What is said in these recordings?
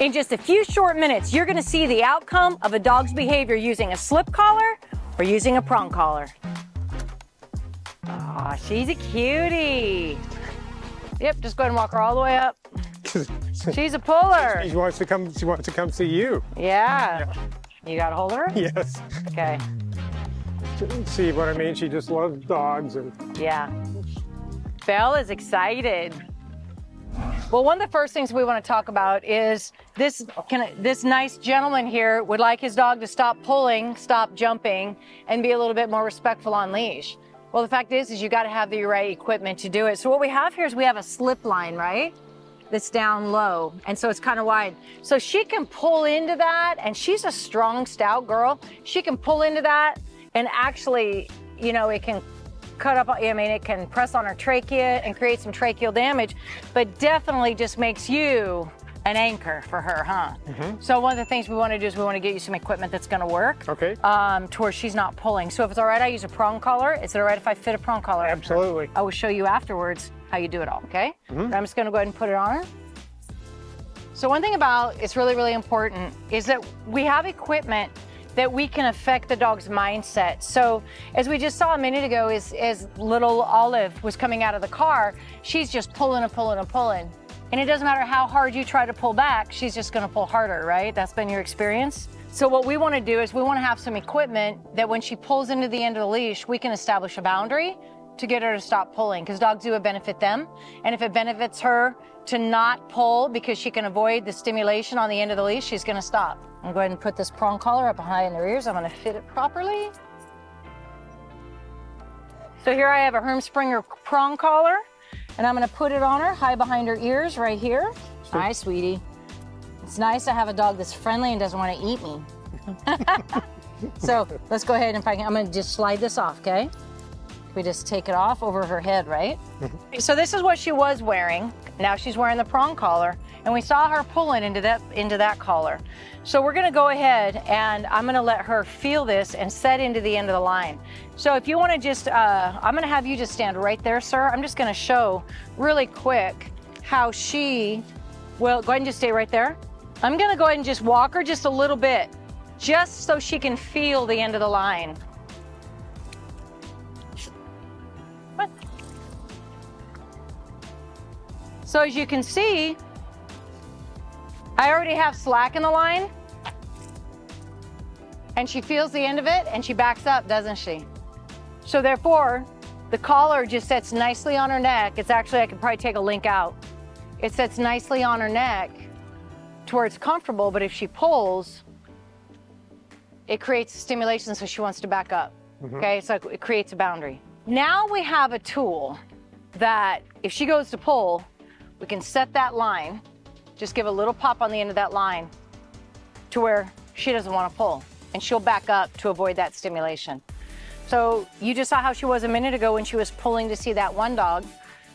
In just a few short minutes, you're gonna see the outcome of a dog's behavior using a slip collar or using a prong collar. Aw, she's a cutie. Yep, just go ahead and walk her all the way up. She's a puller. She wants to come see you. Yeah. You gotta hold her? Yes. Okay. See what I mean? She just loves dogs. And Yeah. Belle is excited. Well, one of the first things we want to talk about is this nice gentleman here would like his dog to stop pulling, stop jumping, and be a little bit more respectful on leash. Well, the fact is you got to have the right equipment to do it. So what we have here is we have a slip line, right? That's down low, and so it's kind of wide. So she can pull into that, and she's a strong, stout girl. She can pull into that, and actually, you know, it can cut up, I mean, it can press on her trachea and create some tracheal damage, but definitely just makes you an anchor for her, huh? So one of the things we want to do is we want to get you some equipment that's going to work. Okay. To where she's not pulling. So if it's all right, I use a prong collar. Is it all right if I fit a prong collar? Absolutely. I will show you afterwards how you do it all, okay? I'm just going to go ahead and put it on her. So one thing about it's really, really important is that we have equipment that we can affect the dog's mindset. So as we just saw a minute ago, as little Olive was coming out of the car, she's just pulling and pulling and pulling. And it doesn't matter how hard you try to pull back, she's just gonna pull harder, right? That's been your experience? So what we wanna do is we wanna have some equipment that when she pulls into the end of the leash, we can establish a boundary to get her to stop pulling, because dogs do benefit them. And if it benefits her to not pull because she can avoid the stimulation on the end of the leash, she's gonna stop. I'm going to go ahead and put this prong collar up behind their ears. I'm gonna fit it properly. So here I have a Hermspringer prong collar, and I'm gonna put it on her, high behind her ears right here. Hi, sweetie. It's nice to have a dog that's friendly and doesn't wanna eat me. So let's go ahead and I'm gonna just slide this off, okay? We just take it off over her head, right? So this is what she was wearing. Now she's wearing the prong collar, and we saw her pulling into that collar. So we're gonna go ahead and I'm gonna let her feel this and set into the end of the line. So if you wanna just, I'm gonna have you just stand right there, sir. I'm just gonna show really quick how she, well, go ahead and just stay right there. I'm gonna go ahead and just walk her just a little bit, just so she can feel the end of the line. So as you can see, I already have slack in the line, and she feels the end of it and she backs up, doesn't she? So therefore, the collar just sets nicely on her neck. It's actually, I could probably take a link out. It sets nicely on her neck to where it's comfortable, but if she pulls, it creates stimulation, so she wants to back up. Okay, so it creates a boundary. Now we have a tool that if she goes to pull, we can set that line, just give a little pop on the end of that line to where she doesn't want to pull, and she'll back up to avoid that stimulation. So you just saw how she was a minute ago when she was pulling to see that one dog.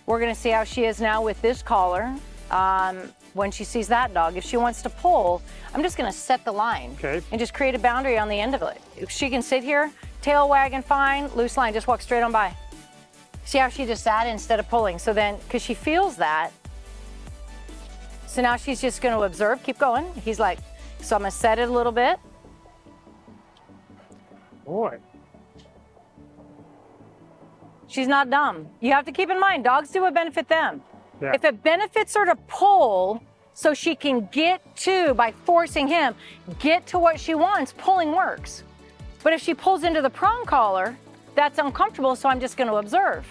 We're going to see how she is now with this collar when she sees that dog. If she wants to pull, I'm just going to set the line and just create a boundary on the end of it. If she can sit here, tail wagging fine, loose line, just walk straight on by. See how she just sat instead of pulling? So then, because she feels that, so now she's just going to observe, keep going. He's like, so I'm going to set it a little bit. boy. She's not dumb. You have to keep in mind, dogs do what benefit them. Yeah. If it benefits her to pull so she can get to, by forcing him, get to what she wants, pulling works. But if she pulls into the prong collar, that's uncomfortable, so I'm just going to observe.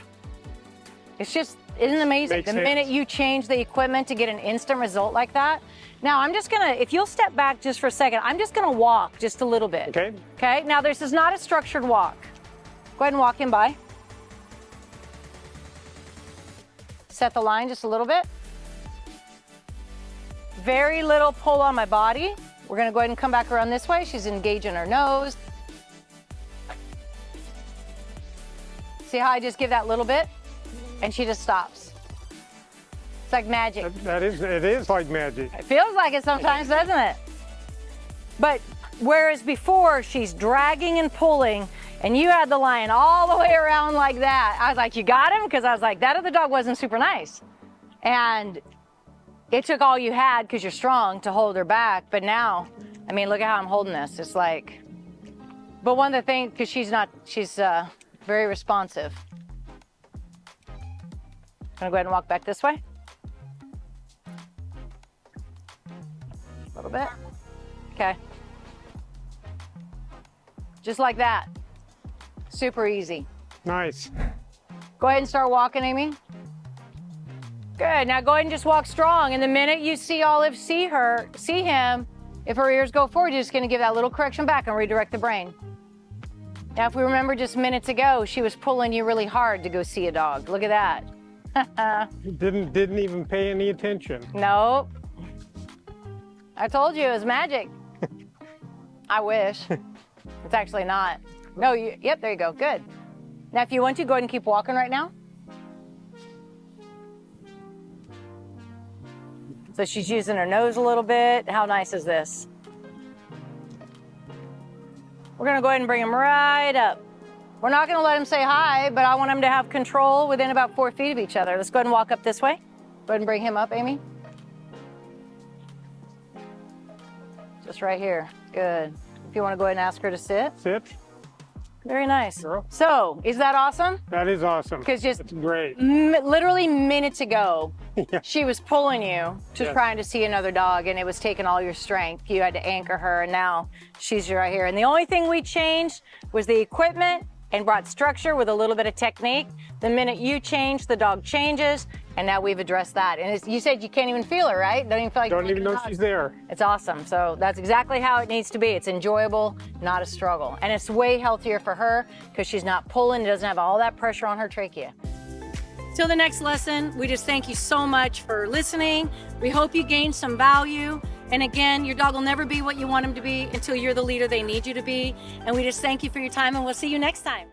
It's just, isn't it amazing? Makes the sense. minute you change the equipment to get an instant result like that. Now I'm just gonna, if you'll step back just for a second, I'm just gonna walk just a little bit. Okay. Okay, now this is not a structured walk. Go ahead and walk in by. Set the line just a little bit. Very little pull on my body. We're gonna go ahead and come back around this way. She's engaging her nose. See how I just give that little bit? And she just stops. It's like magic. It is like magic. It feels like it sometimes, doesn't it? But whereas before she's dragging and pulling, and you had the line all the way around like that, I was like, you got him? Because I was like, that other dog wasn't super nice. And it took all you had because you're strong to hold her back. But now, I mean, look at how I'm holding this. It's like, but one of the things, because she's very responsive. Gonna go ahead and walk back this way. A little bit. Okay. Just like that. Super easy. Nice. Go ahead and start walking, Amy. Good. Now go ahead and just walk strong. And the minute you see Olive see him, if her ears go forward, you're just going to give that little correction back and redirect the brain. Now, if we remember just minutes ago, she was pulling you really hard to go see a dog. Look at that. Didn't even pay any attention. Nope. I told you it was magic. I wish. It's actually not. No, yep, there you go. Good. Now, if you want to, go ahead and keep walking right now. So she's using her nose a little bit. How nice is this? We're gonna go ahead and bring him right up. We're not gonna let him say hi, but I want him to have control within about 4 feet of each other. Let's go ahead and walk up this way. Go ahead and bring him up, Amy. Just right here. Good. If you wanna go ahead and ask her to sit. Sit. Very nice. Girl. So, is that awesome? That is awesome. Because just It's great. literally minutes ago, Yeah. she was pulling you to Yes. trying to see another dog, and it was taking all your strength. You had to anchor her, and now she's right here. And the only thing we changed was the equipment and brought structure with a little bit of technique. The minute you change, the dog changes, and now we've addressed that. And you said you can't even feel her, right? Don't even feel like Don't you're even looking know at the she's dog. there. It's awesome. So that's exactly how it needs to be. It's enjoyable, not a struggle. And it's way healthier for her because she's not pulling, doesn't have all that pressure on her trachea. Till the next lesson, we just thank you so much for listening. We hope you gained some value. And again, your dog will never be what you want him to be until you're the leader they need you to be. And we just thank you for your time, and we'll see you next time.